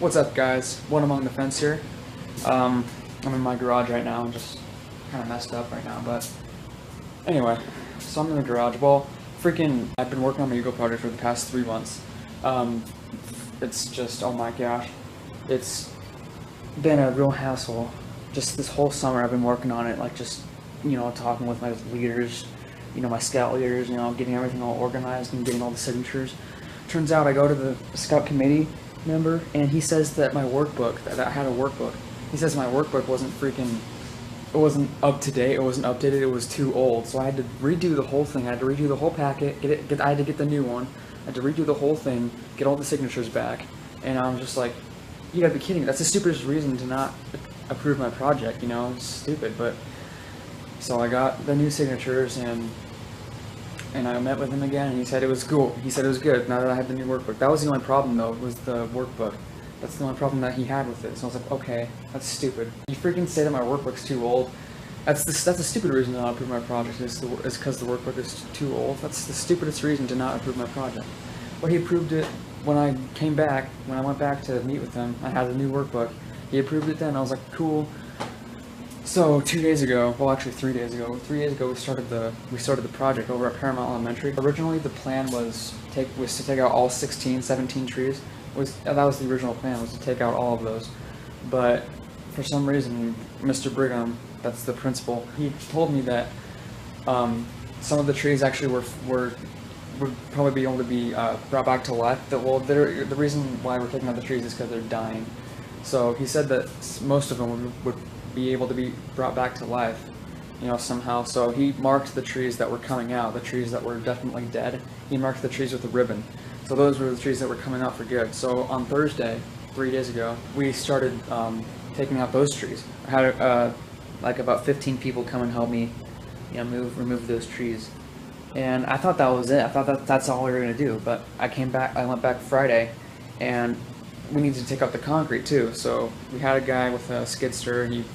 What's up, guys? One Among the Fence here. I'm in my garage right now. I'm just kind of messed up right now, but anyway, so I'm in the garage. Well, I've been working on my Eagle project for the past 3 months. It's just, oh my gosh, it's been a real hassle. Just this whole summer I've been working on it, like just, talking with my leaders, my scout leaders, getting everything all organized and getting all the signatures. Turns out I go to the scout committee member and he says that my workbook, that I had a workbook. He says my workbook it wasn't up to date, it wasn't updated, it was too old. So I had to redo the whole thing. I had to redo the whole packet, I had to get the new one. I had to redo the whole thing, get all the signatures back. And I'm just like, you gotta be kidding me. That's the stupidest reason to not approve my project, It's stupid, but so I got the new signatures and I met with him again and he said it was cool. He said it was good now that I had the new workbook. That was the only problem though, was the workbook. That's the only problem that he had with it. So I was like, okay, that's stupid. You freaking say that my workbook's too old. That's a stupid reason to not approve my project, is because the workbook is too old. That's the stupidest reason to not approve my project. But he approved it when I went back to meet with him. I had the new workbook. He approved it then. I was like, cool. So 2 days ago, well actually 3 days ago, we started the project over at Paramount Elementary. Originally the plan was to take out all 17 trees. That was the original plan, was to take out all of those. But for some reason, Mr. Brigham, that's the principal, he told me that some of the trees actually would probably be able to be brought back to life. The reason why we're taking out the trees is because they're dying. So he said that most of them would be able to be brought back to life, somehow. So he marked the trees that were coming out, the trees that were definitely dead. He marked the trees with a ribbon. So those were the trees that were coming out for good. So on Thursday, 3 days ago, we started taking out those trees. I had like about 15 people come and help me, remove those trees. And I thought that was it. I thought that's all we were gonna do. But I went back Friday, and we needed to take out the concrete too. So we had a guy with a skid steer, and he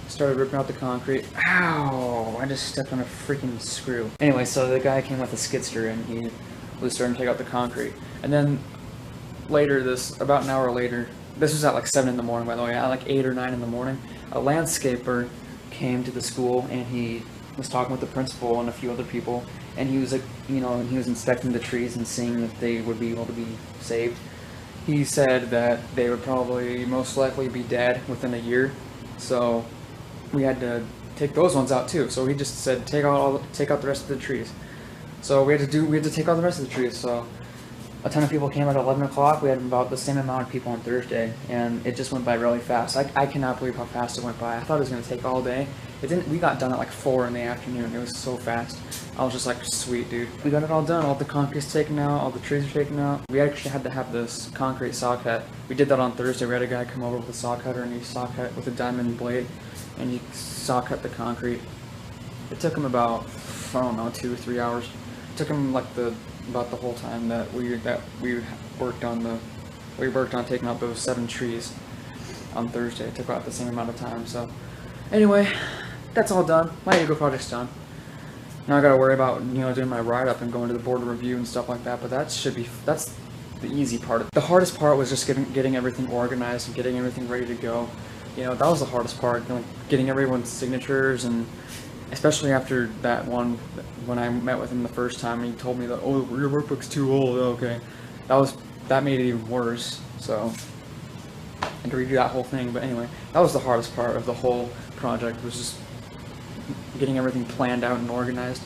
started ripping out the concrete. Ow! I just stepped on a freaking screw. Anyway, so the guy came with a skid steer, and he was starting to take out the concrete. And then later, about an hour later, this was at like 7 in the morning, by the way, at like 8 or 9 in the morning, a landscaper came to the school and he was talking with the principal and a few other people, and he was like, he was inspecting the trees and seeing if they would be able to be saved. He said that they would probably most likely be dead within a year, so we had to take those ones out too. So he just said take out the rest of the trees. So we had to take out the rest of the trees. So a ton of people came at 11 o'clock. We had about the same amount of people on Thursday, and it just went by really fast. I cannot believe how fast it went by. I thought it was going to take all day. It didn't. We got done at like 4 in the afternoon. It was so fast. I was just like, sweet, dude. We got it all done. All the concrete's taken out. All the trees are taken out. We actually had to have this concrete saw cut. We did that on Thursday. We had a guy come over with a saw cutter, and he saw cut with a diamond blade, and he saw cut the concrete. It took him about, I don't know, 2 or 3 hours. It took him like about the whole time that we worked on taking out those 7 trees on Thursday. It took about the same amount of time. So anyway, that's all done. My Eagle project's done. Now I gotta worry about doing my write-up and going to the board of review and stuff like that. But that's the easy part. The hardest part was just getting everything organized and getting everything ready to go. That was the hardest part. Getting everyone's signatures, and especially after that one, when I met with him the first time, and he told me that, oh, your workbook's too old. Okay, that made it even worse. So I had to redo that whole thing. But anyway, that was the hardest part of the whole project, was just getting everything planned out and organized.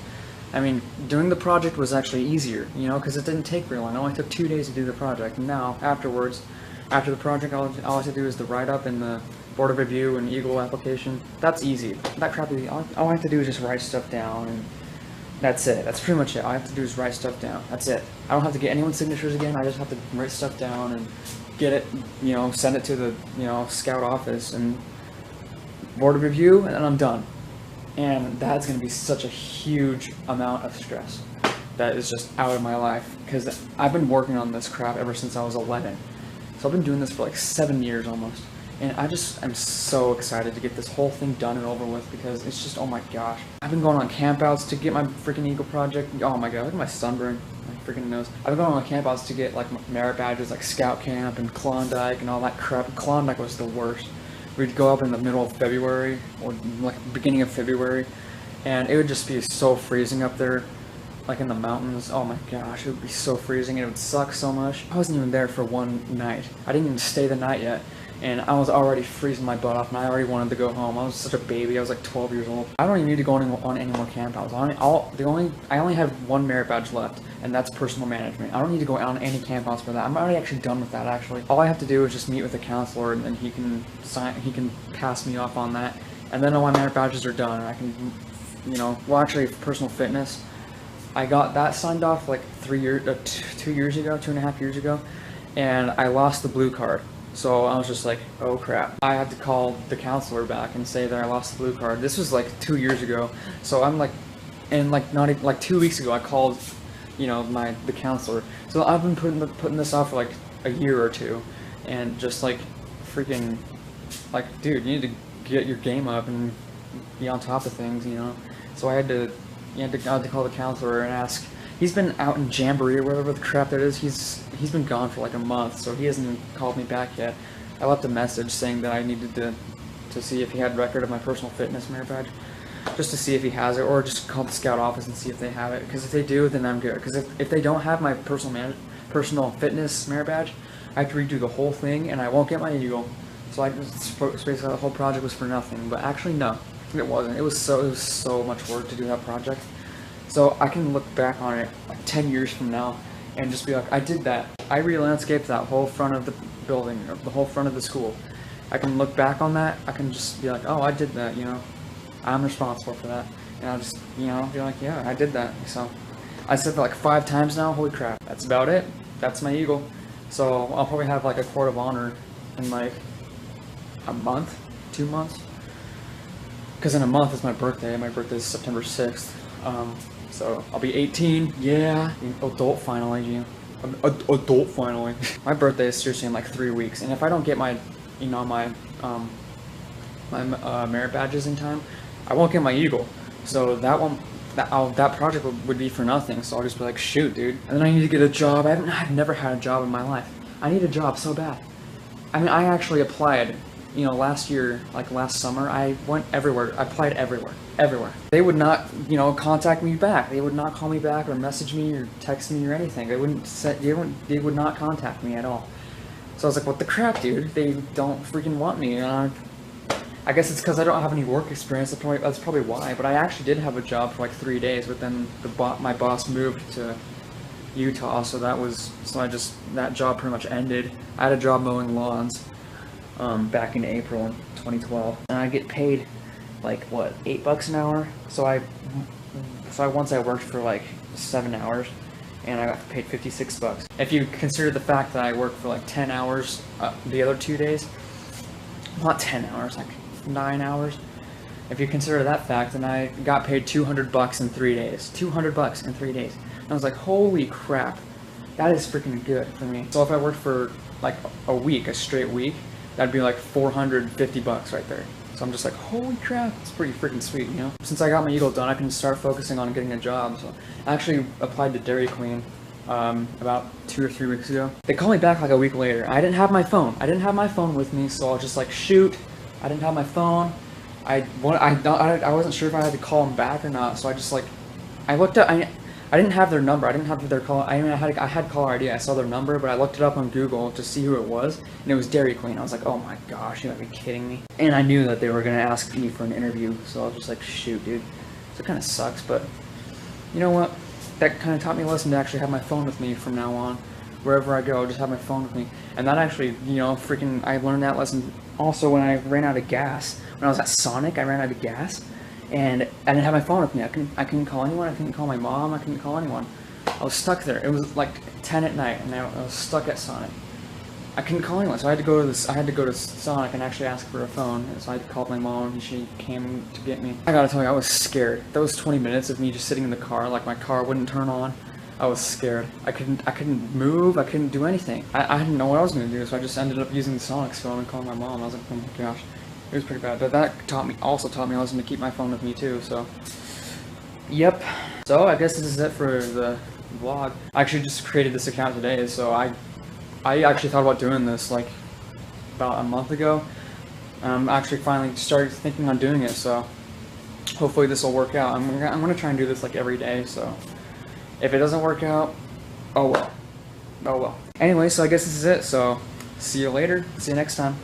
I mean, doing the project was actually easier, because it didn't take very long. It only took 2 days to do the project. And now, after the project, all I have to do is the write-up and the board of review and Eagle application. That's easy. That crap is easy. All I have to do is just write stuff down, and that's it. That's pretty much it. All I have to do is write stuff down. That's it. I don't have to get anyone's signatures again. I just have to write stuff down and get it, send it to the, scout office and board of review, and then I'm done. And that's going to be such a huge amount of stress that is just out of my life, because I've been working on this crap ever since I was 11. So I've been doing this for like 7 years almost. And I'm so excited to get this whole thing done and over with, because it's just, oh my gosh. I've been going on campouts to get my freaking Eagle project. Oh my god, look at my sunburn. My freaking knows. I've been going on campouts to get like merit badges, like Scout Camp and Klondike and all that crap. Klondike was the worst. We'd go up in the middle of February or like beginning of February, and it would just be so freezing up there, like in the mountains. Oh my gosh, it would be so freezing and it would suck so much. I wasn't even there for one night. I didn't even stay the night yet, and I was already freezing my butt off, and I already wanted to go home. I was such a baby. I was like 12 years old. I don't even need to go on any more campouts. I only have one merit badge left, and that's personal management. I don't need to go on any campouts for that. I'm already actually done with that, actually. All I have to do is just meet with the counselor, and then he can pass me off on that, and then all my merit badges are done, and I can, you know, well, actually, personal fitness, I got that signed off like 2 years ago, 2.5 years ago, and I lost the blue card. So I was just like, oh crap. I had to call the counselor back and say that I lost the blue card. This was like 2 years ago. So I'm like, and like not even, like 2 weeks ago I called, you know, the counselor. So I've been putting this off for like a year or two, and just like freaking, like, dude, you need to get your game up and be on top of things, you know. So I had to call the counselor and ask. He's been out in Jamboree or whatever the crap that is. He's been gone for like a month, so he hasn't called me back yet. I left a message saying that I needed to see if he had record of my personal fitness merit badge, just to see if he has it, or just call the scout office and see if they have it. Because if they do, then I'm good. Because if they don't have my personal fitness merit badge, I have to redo the whole thing, and I won't get my Eagle. So basically the whole project was for nothing. But actually, no, it wasn't. It was so much work to do that project. So I can look back on it like 10 years from now and just be like, I did that. I re-landscaped that whole front of the building, or the whole front of the school. I can look back on that. I can just be like, oh, I did that, you know. I'm responsible for that. And I'll just, you know, be like, yeah, I did that. So I said that like 5 times now. Holy crap. That's about it. That's my Eagle. So I'll probably have like a court of honor in like a month, 2 months. Because in a month is my birthday. My birthday is September 6th. So I'll be 18, yeah, adult finally, Gene. Adult finally. My birthday is seriously in like 3 weeks, and if I don't get my, you know, my merit badges in time, I won't get my Eagle. So that project would be for nothing. So I'll just be like, shoot, dude. And then I need to get a job. I've never had a job in my life. I need a job so bad. I mean, I actually applied. You know, last year, like last summer, I went everywhere. I applied everywhere. They would not, you know, contact me back. They would not call me back or message me or text me or anything. They would not contact me at all. So I was like, what the crap, dude? They don't freaking want me. I guess it's because I don't have any work experience. That's probably why. But I actually did have a job for like 3 days. But then my boss moved to Utah, so that job pretty much ended. I had a job mowing lawns. Back in April in 2012, and I get paid like what, $8 an hour. So once I worked for like 7 hours, and I got paid $56. If you consider the fact that I worked for like 10 hours the other 2 days, not 10 hours, like 9 hours. If you consider that fact, then I got paid $200 in 3 days. $200 in 3 days. And I was like, holy crap, that is freaking good for me. So if I worked for like a week, a straight week, that'd be like $450 right there. So I'm just like, holy crap, it's pretty freaking sweet, you know? Since I got my Eagle done, I can start focusing on getting a job. So I actually applied to Dairy Queen about 2 or 3 weeks ago. They called me back like a week later. I didn't have my phone. I didn't have my phone with me, so I was just like, shoot, I didn't have my phone. I wasn't sure if I had to call them back or not, so I just like, I looked up, I didn't have their number. I didn't have their call. I mean, I had caller ID. I saw their number, but I looked it up on Google to see who it was, and it was Dairy Queen. I was like, oh my gosh, you gotta be kidding me. And I knew that they were gonna ask me for an interview, so I was just like, shoot, dude. So it kind of sucks, but you know what? That kind of taught me a lesson to actually have my phone with me from now on. Wherever I go, just have my phone with me. And that actually, you know, freaking, I learned that lesson also when I ran out of gas. When I was at Sonic, I ran out of gas. And I didn't have my phone with me. I couldn't call anyone. I couldn't call my mom. I couldn't call anyone. I was stuck there. It was like 10 at night, and I was stuck at Sonic. I couldn't call anyone, so I had to go to Sonic and actually ask for a phone. And so I had to call my mom, and she came to get me. I gotta tell you, I was scared. Those 20 minutes of me just sitting in the car, like my car wouldn't turn on. I was scared. I couldn't move. I couldn't do anything. I didn't know what I was gonna do, so I just ended up using Sonic's phone and calling my mom. I was like, oh my gosh. It was pretty bad, but that also taught me a lesson to keep my phone with me too, so. Yep. So I guess this is it for the vlog. I actually just created this account today, so I actually thought about doing this like about a month ago. Actually finally started thinking on doing it, so hopefully this will work out. I'm gonna try and do this like every day, so if it doesn't work out, oh well. Oh well. Anyway, so I guess this is it, so see you later. See you next time.